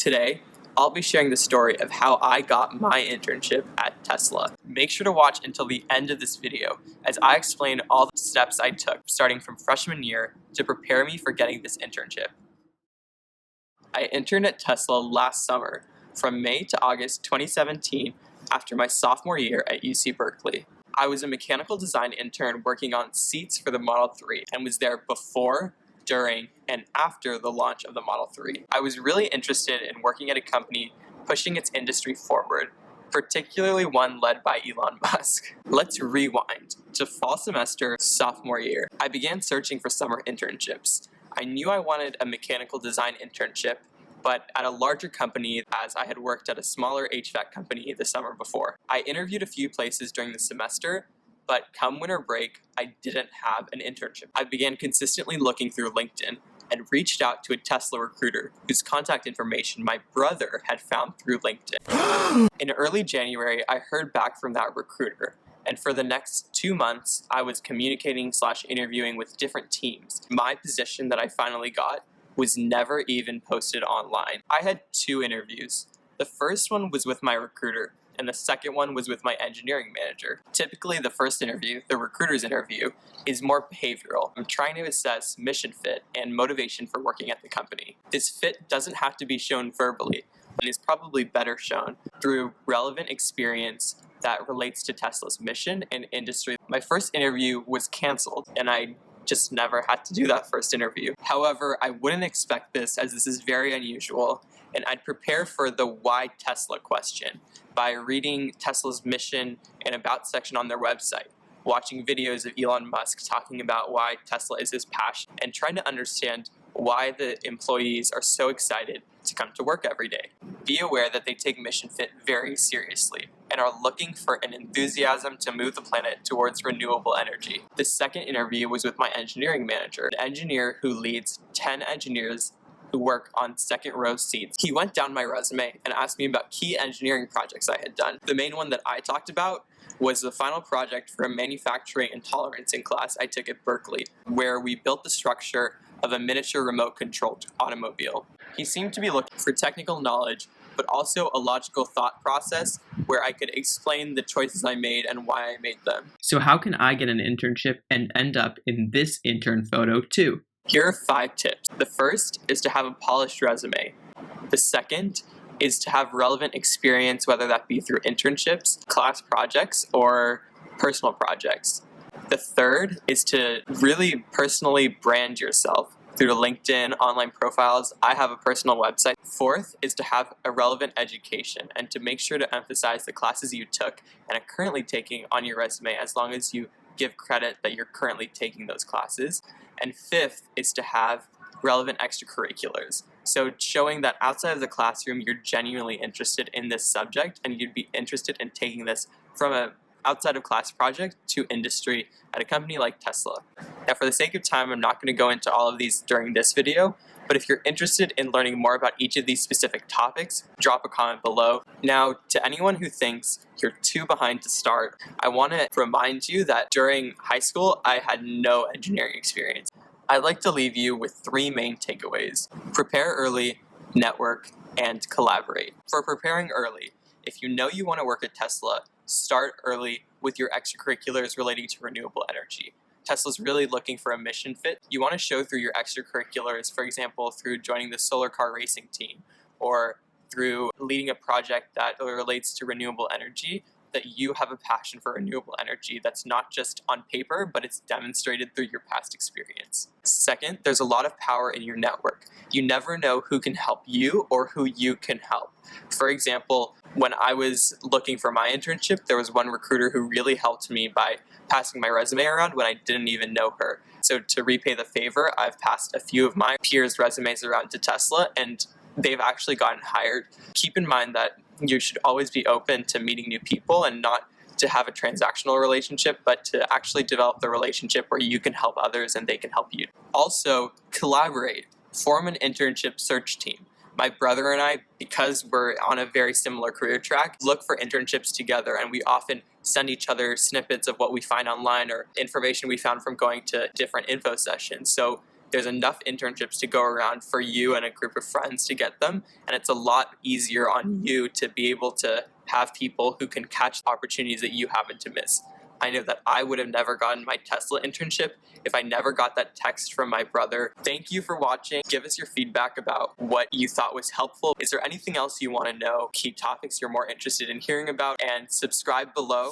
Today, I'll be sharing the story of how I got my internship at Tesla. Make sure to watch until the end of this video as I explain all the steps I took starting from freshman year to prepare me for getting this internship. I interned at Tesla last summer from May to August 2017 after my sophomore year at UC Berkeley. I was a mechanical design intern working on seats for the Model 3 and was there before, during, and after the launch of the Model 3. I was really interested in working at a company pushing its industry forward, particularly one led by Elon Musk. Let's rewind to fall semester sophomore year. I began searching for summer internships. I knew I wanted a mechanical design internship, but at a larger company, as I had worked at a smaller HVAC company the summer before. I interviewed a few places during the semester, but come winter break, I didn't have an internship. I began consistently looking through LinkedIn and reached out to a Tesla recruiter whose contact information my brother had found through LinkedIn. In early January, I heard back from that recruiter, and for the next 2 months, I was communicating/interviewing with different teams. My position that I finally got was never even posted online. I had 2 interviews. The first one was with my recruiter, and the second one was with my engineering manager. Typically, the first interview, the recruiter's interview, is more behavioral. I'm trying to assess mission fit and motivation for working at the company. This fit doesn't have to be shown verbally, and is probably better shown through relevant experience that relates to Tesla's mission and industry. My first interview was canceled, and I just never had to do that first interview. However, I wouldn't expect this as this is very unusual, and I'd prepare for the why Tesla question by reading Tesla's mission and about section on their website, watching videos of Elon Musk talking about why Tesla is his passion, and trying to understand why the employees are so excited to come to work every day. Be aware that they take mission fit very seriously and are looking for an enthusiasm to move the planet towards renewable energy. The second interview was with my engineering manager, an engineer who leads 10 engineers who work on second row seats. He went down my resume and asked me about key engineering projects I had done. The main one that I talked about was the final project for a manufacturing and tolerancing class I took at Berkeley, where we built the structure of a miniature remote-controlled automobile. He seemed to be looking for technical knowledge, but also a logical thought process where I could explain the choices I made and why I made them. So how can I get an internship and end up in this intern photo too? Here are 5 tips. The first is to have a polished resume. The second is to have relevant experience, whether that be through internships, class projects, or personal projects. The third is to really personally brand yourself through LinkedIn, online profiles. I have a personal website. Fourth is to have a relevant education and to make sure to emphasize the classes you took and are currently taking on your resume as long as you give credit that you're currently taking those classes. And fifth is to have relevant extracurriculars. So showing that outside of the classroom, you're genuinely interested in this subject and you'd be interested in taking this from a outside of class project to industry at a company like Tesla. Now, for the sake of time, I'm not going to go into all of these during this video, but if you're interested in learning more about each of these specific topics, drop a comment below. Now, to anyone who thinks you're too behind to start, I want to remind you that during high school, I had no engineering experience. I'd like to leave you with 3 main takeaways: prepare early, network, and collaborate. For preparing early, if you know you want to work at Tesla, start early with your extracurriculars relating to renewable energy. Tesla's really looking for a mission fit. You want to show through your extracurriculars, for example, through joining the solar car racing team or through leading a project that relates to renewable energy, that you have a passion for renewable energy that's not just on paper, but it's demonstrated through your past experience. Second, there's a lot of power in your network. You never know who can help you or who you can help. For example, when I was looking for my internship, there was one recruiter who really helped me by passing my resume around when I didn't even know her. So to repay the favor, I've passed a few of my peers' resumes around to Tesla, and they've actually gotten hired. Keep in mind that you should always be open to meeting new people and not to have a transactional relationship, but to actually develop the relationship where you can help others and they can help you. Also, collaborate. Form an internship search team. My brother and I, because we're on a very similar career track, look for internships together, and we often send each other snippets of what we find online or information we found from going to different info sessions. So there's enough internships to go around for you and a group of friends to get them, and it's a lot easier on you to be able to have people who can catch opportunities that you happen to miss. I know that I would have never gotten my Tesla internship if I never got that text from my brother. Thank you for watching. Give us your feedback about what you thought was helpful. Is there anything else you want to know? Key topics you're more interested in hearing about? And subscribe below.